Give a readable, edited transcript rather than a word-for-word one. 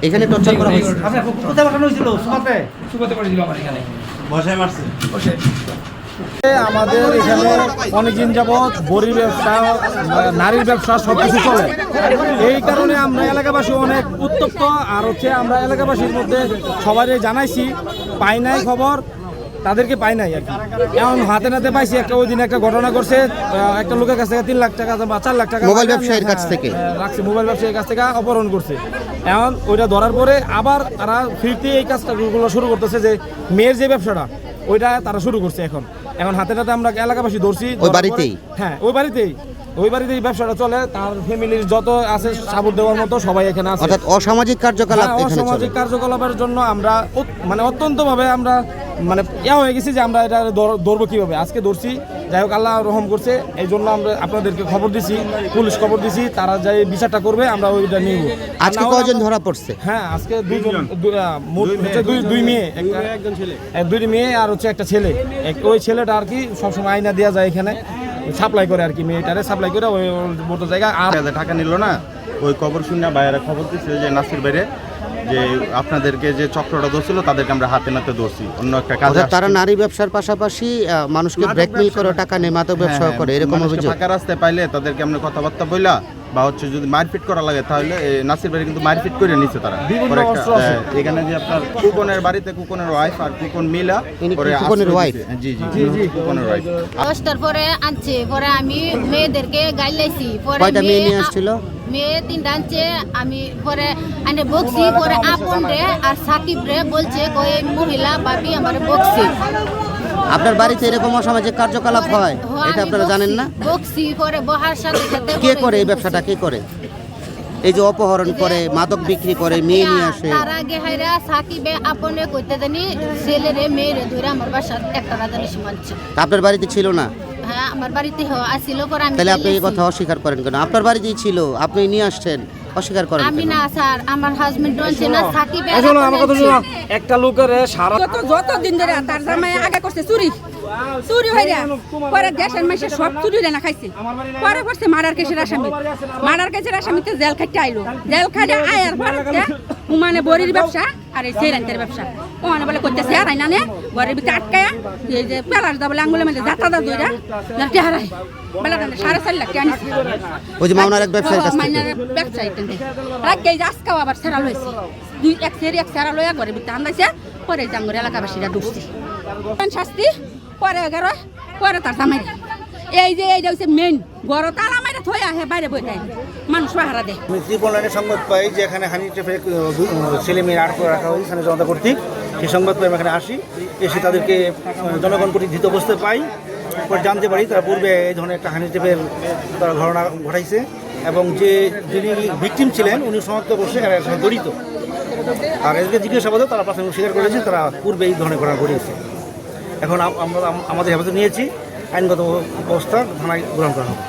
এখানে টর্চার করা হয়েছে। আপনার কোথায় পাঠানো হয়েছিল? সুপাতে পড়েছিল আমার এখানে বসায় মারছে। বসে আমাদের এখানে অনেকদিন যাবৎ বড়ি ব্যবসা, নারীর ব্যবসা সব কিছু চলে। এই কারণে আমরা এলাকাবাসী অনেক উত্তপ্ত। আর হচ্ছে আমরা এলাকাবাসীর মধ্যে সবাই জানাইছি, পাই নাই খবর, তাদেরকে পাই নাই আর কি। এখন হাতে নাতে পাইছি। ওই দিন একটা ঘটনা করছে, একটা লোকের কাছ থেকে 3 লাখ টাকা বা 4 লাখ টাকা মোবাইল ব্যবসায়ীর কাছ থেকে রাখছে, মোবাইল ব্যবসায়ীর কাছ থেকে অপহরণ করছে। এখন ওইটা ধরার পরে আবার তারা ফিরতে এই কাজটাগুলো শুরু করতেছে, যে মেয়ের যে ব্যবসাটা ওইটা তারা শুরু করছে। এখন হাতে নাতে আমরা এলাকাবাসী ধরছি। ওই বাড়িতেই? হ্যাঁ, ওই বাড়িতেই ব্যবসাটা চলে। তার ফ্যামিলির যত আছে সাপোর্ট দেওয়ার মতো সবাই এখানে আছে। অর্থাৎ অসামাজিক কার্যকলাপ এখানে চলে। অসামাজিক কার্যকলাপের জন্য আমরা মানে অত্যন্তভাবে আমরা মানে হয়ে গেছি যে আমরা এটা ধরবো কিভাবে। আজকে ধরছি, যাই হোক আল্লাহ রহম করছে। এই জন্য আমরা আপনাদেরকে খবর দিছি, পুলিশ খবর দিছি, তারা যাই বিচারটা করবে, আমরা ওইটা নিব। আজকে কয়জন ধরা পড়ছে? হ্যাঁ, আজকে দুই মেয়ে, একজন ছেলে, 2 মেয়ে আর হচ্ছে একটা ছেলে। ওই ছেলেটা আর কি সবসময় আয়না দেওয়া যায় এখানে, সাপ্লাই করে আর কি, মেয়েটারে সাপ্লাই করে ওই মতো জায়গা। আর টাকা নিল না, ওই খবর শুনে বাইরে খবর দিচ্ছে যে নাসির বাইরে যে আপনাদেরকে যে চক্রটা ধরছিল তাদেরকে আমরা হাতে নাতে ধরছি অন্য একটা কাজ। তারা নারী ব্যবসার পাশাপাশি মানুষকে ব্ল্যাকমেইল করে টাকা নেয়, মাদক ব্যবসা করে, এরকম অভিযোগ। ফাঁকা রাস্তায় পাইলে তাদেরকে আমরা কথাবার্তা বইলা বা হচ্ছে যদি মারপিট করা লাগে তাহলে নাসির বাইরে কিন্তু মারপিট করে নিচ্ছে তারা। এখানে যে আপনার কুকনের বাড়িতে কুকনের ওয়াইফ আর কুকন মিলা কুকনের ওয়াইফ। জি কুকনের ওয়াইফ 10টার পরে আনছে, পরে আমি মেয়েদেরকে গাইলাইছি। পরে কয়টা মেয়ে নিয়ে আসছিল? মেয়ে 3টা আনছে। আমি পরে আনে বকছি, পরে আপন রে আর সাকিব রে বলছে কই মহিলা ভাবি আমার বকছি। আপনার বাড়িতে এরকম অসামাজিক কার্যকলাপ হয়, এটা আপনারা জানেন না? বকছি, পরে বহার সাথে সাথে কে করে এই ব্যবসাটা? কে করে? এই যে অপহরণ করে, মাদক বিক্রি করে, মেয়ে নিয়ে আসে। তার আগে হাইরা সাকিবে আপনে কইতে জানি ছেলেরে মেয়েরে ধরে আমার বাসার একটা রাজানি সীমাঞ্চল। আপনার বাড়িতে ছিল না? হ্যাঁ, আমার বাড়িতে আসিল। পরে আমি তাহলে আপনি এই কথা অস্বীকার করেন কেন? আপনার বাড়িতেই ছিল, আপনি নিয়ে আসছেন, অস্বীকার করেন আমি কেন? না স্যার, আমার হাজবেন্ড আনছে না, সাকিবে আমার কথা শুনো, একটা লোকের সারা যতদিন ধরে তার জামাই আগে করছে চুরি হইরা, পরে দেশের মাসে সব চুরি না খাইছে। পরে করছে মার্ডার কেসের আসামিতে জেল খাইতে আইলো। জেল খাইতে আয়ার পরে মানে বড়ির ব্যবসা আর এই সেরান্তের ব্যবসা ও মানে বলে করতেছে। আর আইনা নে ঘরের ভিতরে আটকায়া এই যে পেলার দা বলে আঙ্গুলের মধ্যে যাত্রা দা দইরা হারাই বেলা 4.5 লাখ টাকা নিছে। ওই যে মাওনার এক ব্যবসায়ীর কাছ থেকে। মাওনার ব্যবসায়ী তেনে রাগে আজকাও আবার সেরা লইছে। এক সেরা লইয়া ঘরের ভিতরে আন্দাইছে। পরে জাঙ্গর এলাকাবাসীরা ঢুকছে শাস্তি। পরে পরে তার জামাই এই যে এইটা হচ্ছে মেন বড় তালা মাইরা থই আহে বাইরে বই দেয়, মানুষ পাহারা দেয়। আমি ত্রিপল সংবাদ পাই যে এখানে হানি ট্রাফিক ছেলে মেয়ের আটক রাখা হয়েছে এখানে জনতা কর্তৃক। সেই সংবাদ পাই আমি এখানে আসি, এসে তাদেরকে জনগণ কর্তৃক ধৃত অবস্থায় পাই। পরে জানতে পারি তারা পূর্বে এই ধরনের একটা হানি ট্রাফের তারা ঘটনা ঘটাইছে এবং যিনি ভিকটিম ছিলেন উনি শনাক্ত করছে এরা জড়িত। আর এদেরকে জিজ্ঞাসাবাদও তারা প্রাথমিক স্বীকার করেছে তারা পূর্বে এই ধরনের ঘটনা ঘটিয়েছে। এখন আমরা আমাদের হেফাজতে নিয়েছি, আইনগত ব্যবস্থা থানায় গ্রহণ করা হবে।